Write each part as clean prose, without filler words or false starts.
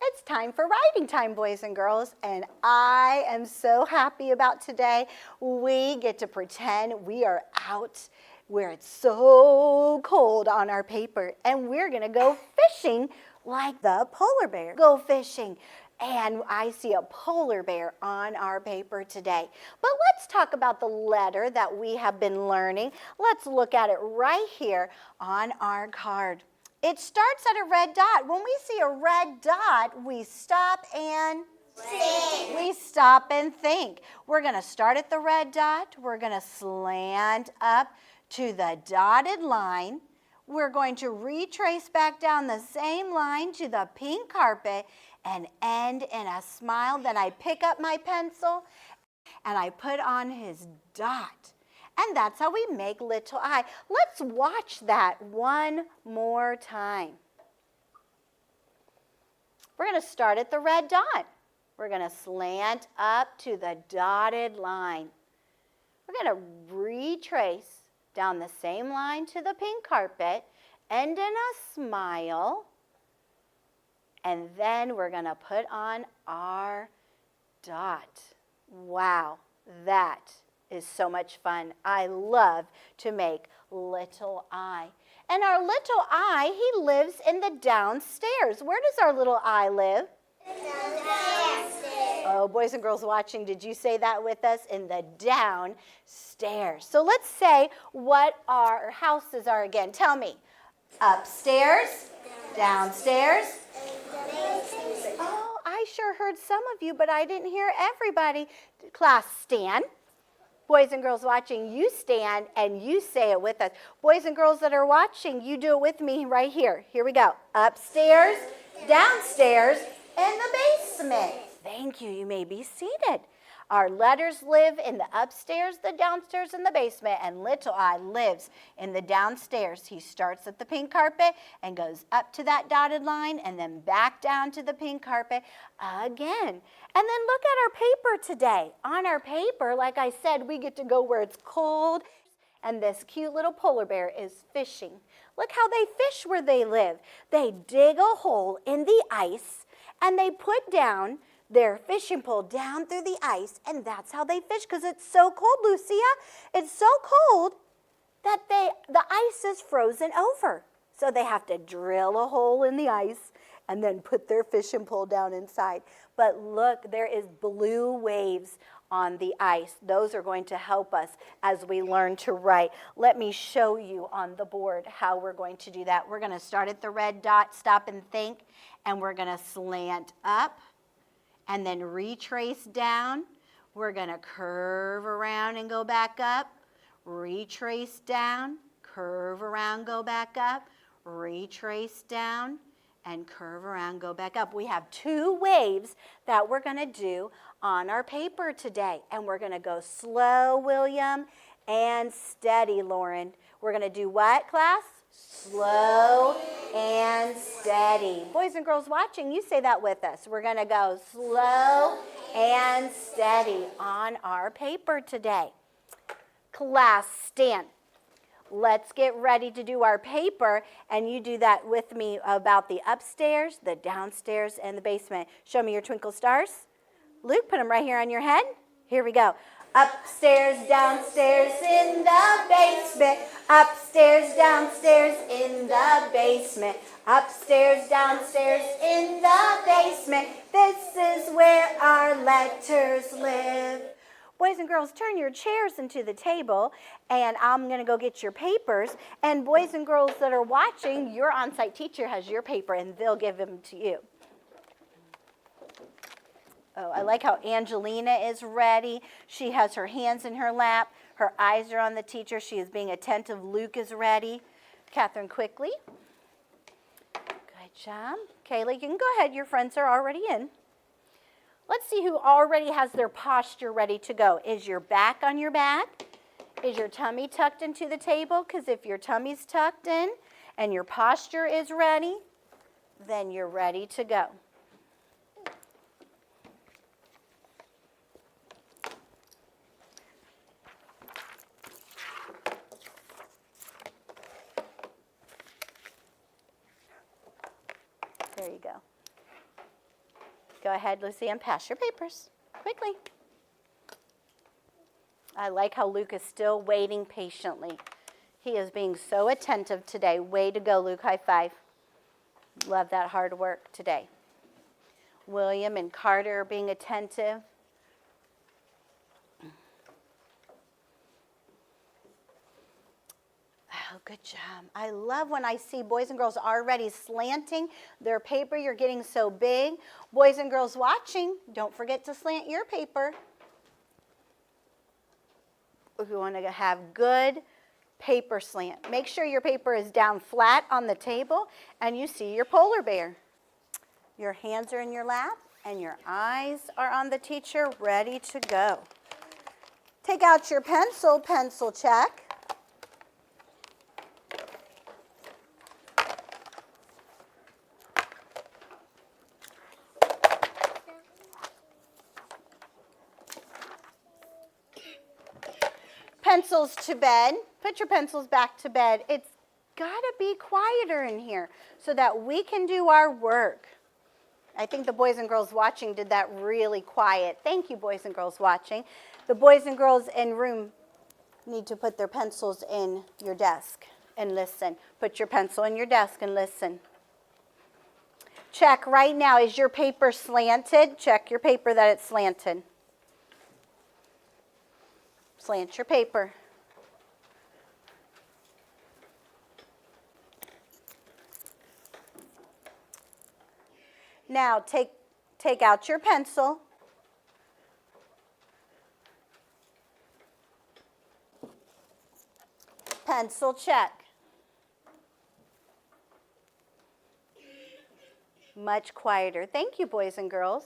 It's time for writing time, boys and girls, and I am so happy about today. We get to pretend we are out where it's so cold on our paper, and we're going to go fishing like the polar bear. Go fishing. And I see a polar bear on our paper today. But let's talk about the letter that we have been learning. Let's look at it right here on our card. It starts at a red dot. When we see a red dot, we stop and think. We stop and think. We're going to start at the red dot. We're going to slant up to the dotted line. We're going to retrace back down the same line to the pink carpet and end in a smile. Then I pick up my pencil and I put on his dot. And that's how we make little I. Let's watch that one more time. We're going to start at the red dot. We're going to slant up to the dotted line. We're going to retrace down the same line to the pink carpet, end in a smile, and then we're going to put on our dot. Wow, that is so much fun. I love to make little I. And our little I, he lives in the downstairs. Where does our little I live? Downstairs. Oh, boys and girls watching, did you say that with us? In the downstairs. So let's say what our houses are again. Tell me. Upstairs, downstairs. Oh, I sure heard some of you, but I didn't hear everybody. Class, stand. Boys and girls watching, you stand and you say it with us. Boys and girls that are watching, you do it with me right here. Here we go. Upstairs, downstairs, and the basement. Thank you. You may be seated. Our letters live in the upstairs, the downstairs, and the basement, and little I lives in the downstairs. He starts at the pink carpet and goes up to that dotted line and then back down to the pink carpet again. And then look at our paper today. On our paper, like I said, we get to go where it's cold, and this cute little polar bear is fishing. Look how they fish where they live. They dig a hole in the ice, and they put down their fishing pole down through the ice, and that's how they fish because it's so cold, Lucia. It's so cold that the ice is frozen over. So they have to drill a hole in the ice and then put their fishing pole down inside. But look, there is blue waves on the ice. Those are going to help us as we learn to write. Let me show you on the board how we're going to do that. We're going to start at the red dot, stop and think, and we're going to slant up and then retrace down. We're going to curve around and go back up, retrace down, curve around, go back up, retrace down, and curve around, go back up. We have two waves that we're going to do on our paper today. And we're going to go slow, William, and steady, Lauren. We're going to do what, class? Slow and steady. Boys and girls watching, you say that with us. We're going to go slow and steady on our paper today. Class, stand. Let's get ready to do our paper, and you do that with me about the upstairs, the downstairs, and the basement. Show me your twinkle stars. Luke, put them right here on your head. Here we go. Upstairs, downstairs, in the basement. Upstairs, downstairs, in the basement. Upstairs, downstairs, in the basement. This is where our letters live. Boys and girls, turn your chairs into the table, and I'm going to go get your papers. And boys and girls that are watching, your on-site teacher has your paper, and they'll give them to you. Oh, I like how Angelina is ready. She has her hands in her lap. Her eyes are on the teacher. She is being attentive. Luke is ready. Catherine, quickly. Good job. Kayla, you can go ahead. Your friends are already in. Let's see who already has their posture ready to go. Is your back on your back? Is your tummy tucked into the table? Because if your tummy's tucked in and your posture is ready, then you're ready to go. There you go. Go ahead, Lucy, and pass your papers quickly. I like how Luke is still waiting patiently. He is being so attentive today. Way to go, Luke. High five. Love that hard work today. William and Carter are being attentive. Oh, good job. I love when I see boys and girls already slanting their paper. You're getting so big. Boys and girls watching, don't forget to slant your paper. We want to have good paper slant. Make sure your paper is down flat on the table and you see your polar bear. Your hands are in your lap and your eyes are on the teacher, ready to go. Take out your pencil, pencil check. Pencils to bed. Put your pencils back to bed. It's got to be quieter in here so that we can do our work. I think the boys and girls watching did that really quiet. Thank you, boys and girls watching. The boys and girls in room need to put their pencils in your desk and listen. Put your pencil in your desk and listen. Check right now, is your paper slanted? Check your paper that it's slanted. Slant your paper. Now take out your pencil. Pencil check. Much quieter. Thank you, boys and girls.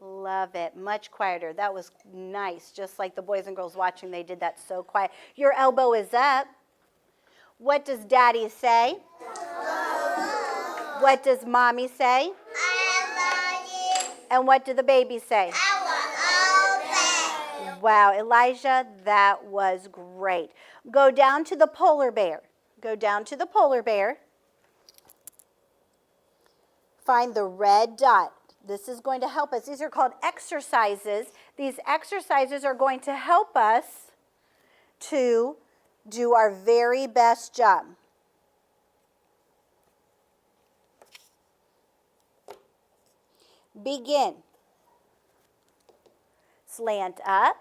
Love it. Much quieter. That was nice. Just like the boys and girls watching, they did that so quiet. Your elbow is up. What does Daddy say? Hello. What does Mommy say? I love you. And what do the babies say? I love you. Wow, Elijah, that was great. Go down to the polar bear. Go down to the polar bear. Find the red dot. This is going to help us. These are called exercises. These exercises are going to help us to do our very best job. Begin. Slant up.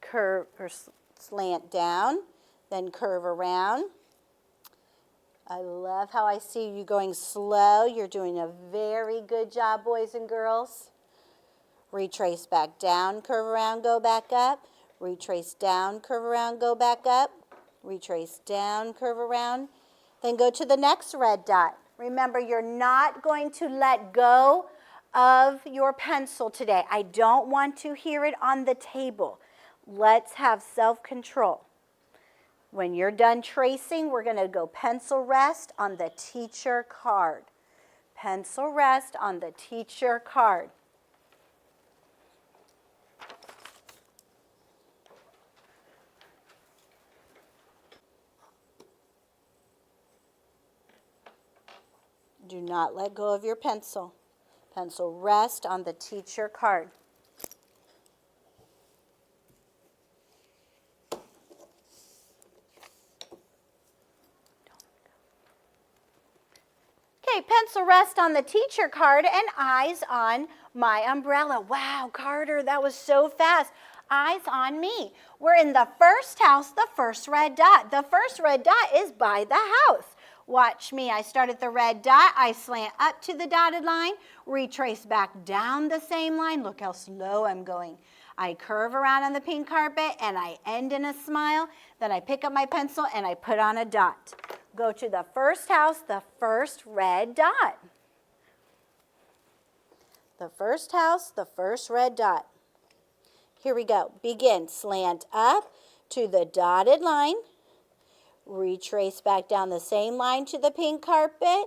Curve or slant down, then curve around. I love how I see you going slow. You're doing a very good job, boys and girls. Retrace back down, curve around, go back up. Retrace down, curve around, go back up. Retrace down, curve around. Then go to the next red dot. Remember, you're not going to let go of your pencil today. I don't want to hear it on the table. Let's have self-control. When you're done tracing, we're going to go pencil rest on the teacher card. Pencil rest on the teacher card. Do not let go of your pencil. Pencil rest on the teacher card. Okay, pencil rest on the teacher card and eyes on my umbrella. Wow, Carter, that was so fast. Eyes on me. We're in the first house, the first red dot. The first red dot is by the house. Watch me. I start at the red dot. I slant up to the dotted line, retrace back down the same line. Look how slow I'm going. I curve around on the pink carpet and I end in a smile. Then I pick up my pencil and I put on a dot. Go to the first house, the first red dot. The first house, the first red dot. Here we go. Begin. Slant up to the dotted line. Retrace back down the same line to the pink carpet.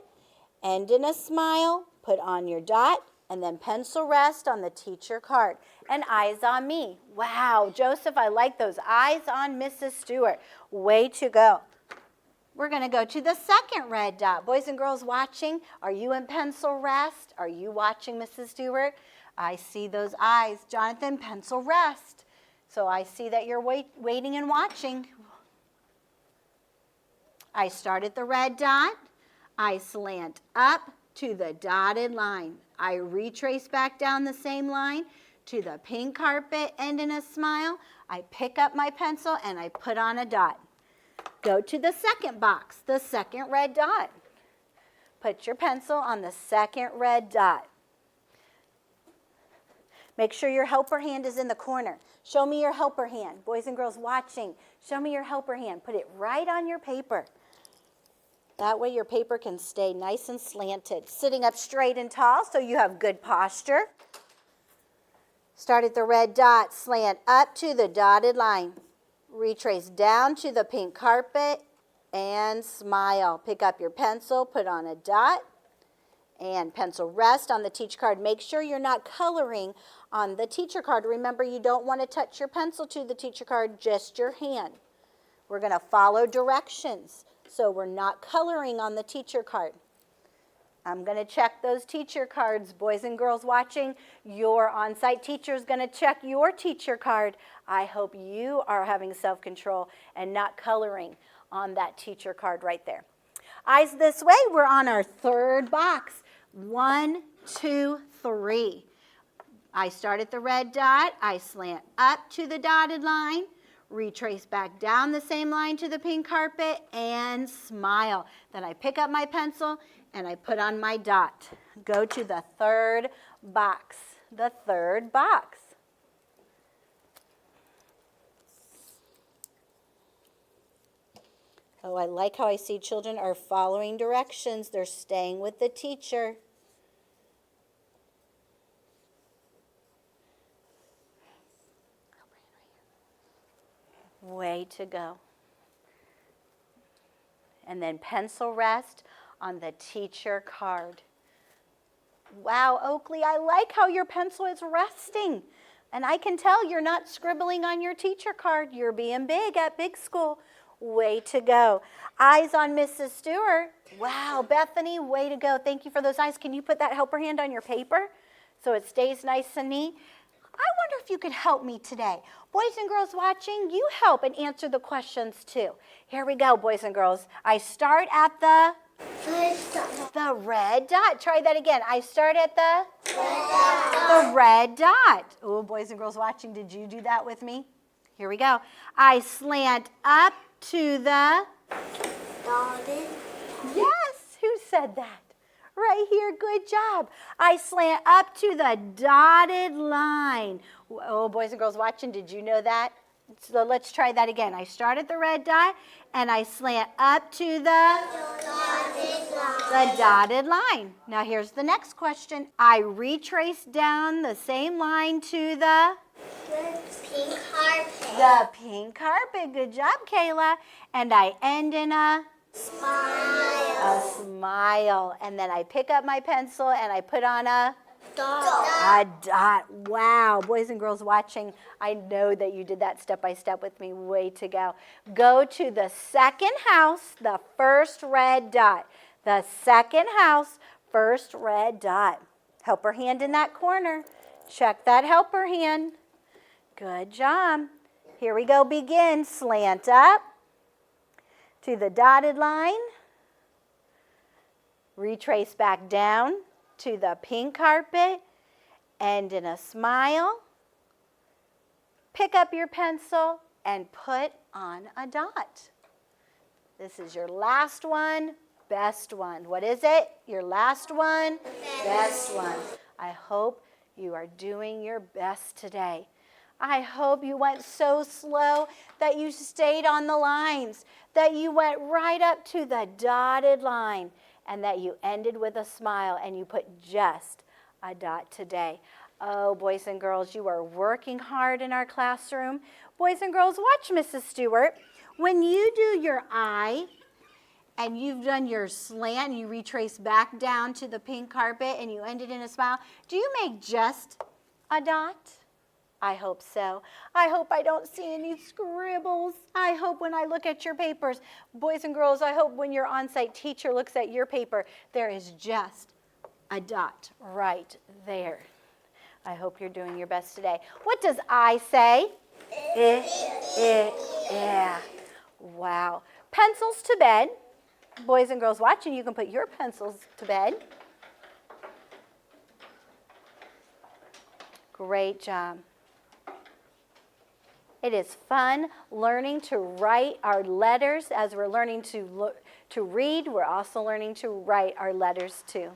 End in a smile. Put on your dot. And then pencil rest on the teacher card. And eyes on me. Wow, Joseph, I like those. Eyes on Mrs. Stewart. Way to go. We're going to go to the second red dot. Boys and girls watching, are you in pencil rest? Are you watching, Mrs. Stewart? I see those eyes. Jonathan, pencil rest. So I see that you're waiting and watching. I start at the red dot. I slant up to the dotted line. I retrace back down the same line to the pink carpet, end in a smile. I pick up my pencil and I put on a dot. Go to the second box, the second red dot. Put your pencil on the second red dot. Make sure your helper hand is in the corner. Show me your helper hand. Boys and girls watching, show me your helper hand. Put it right on your paper. That way your paper can stay nice and slanted. Sitting up straight and tall so you have good posture. Start at the red dot, slant up to the dotted line. Retrace down to the pink carpet and smile. Pick up your pencil, put on a dot, and pencil rest on the teacher card. Make sure you're not coloring on the teacher card. Remember, you don't want to touch your pencil to the teacher card, just your hand. We're going to follow directions, so we're not coloring on the teacher card. I'm going to check those teacher cards. Boys and girls watching, your on-site teacher is going to check your teacher card. I hope you are having self-control and not coloring on that teacher card right there. Eyes this way, we're on our third box. 1, 2, 3. I start at the red dot. I slant up to the dotted line. Retrace back down the same line to the pink carpet and smile. Then I pick up my pencil and I put on my dot. Go to the third box. The third box. Oh, I like how I see children are following directions. They're staying with the teacher. Way to go. And then pencil rest on the teacher card. Wow, Oakley, I like how your pencil is resting. And I can tell you're not scribbling on your teacher card. You're being big at big school. Way to go. Eyes on Mrs. Stewart. Wow, Bethany, way to go. Thank you for those eyes. Can you put that helper hand on your paper so it stays nice and neat? I wonder if you could help me today. Boys and girls watching, you help and answer the questions too. Here we go, boys and girls. I start at the red dot. Try that again. I start at the red dot. Oh, boys and girls watching, did you do that with me? Here we go. I slant up to the dotted. Yes, who said that? Right here, good job. I slant up to the dotted line. Oh, boys and girls watching, did you know that? So let's try that again. I start at the red dot and I slant up to the dotted line. Now here's the next question. I retrace down the same line to the pink carpet. The pink carpet. Good job, Kayla. And I end in a Smile. A smile. And then I pick up my pencil and I put on a dot. Wow. Boys and girls watching, I know that you did that step by step with me. Way to go. Go to the second house, the first red dot. The second house, first red dot. Helper hand in that corner. Check that helper hand. Good job. Here we go. Begin. Slant up to the dotted line. Retrace back down to the pink carpet. End in a smile. Pick up your pencil and put on a dot. This is your last one, best one. What is it? Your last one, best one. I hope you are doing your best today. I hope you went so slow that you stayed on the lines, that you went right up to the dotted line, and that you ended with a smile and you put just a dot today. Oh, boys and girls, you are working hard in our classroom. Boys and girls, watch Mrs. Stewart. When you do your eye and you've done your slant, you retrace back down to the pink carpet and you ended in a smile, do you make just a dot? I hope so. I hope I don't see any scribbles. I hope when I look at your papers, boys and girls, I hope when your on-site teacher looks at your paper, there is just a dot right there. I hope you're doing your best today. What does I say? Yeah. Wow. Pencils to bed. Boys and girls watching, you can put your pencils to bed. Great job. It is fun learning to write our letters. As we're learning to read, we're also learning to write our letters too.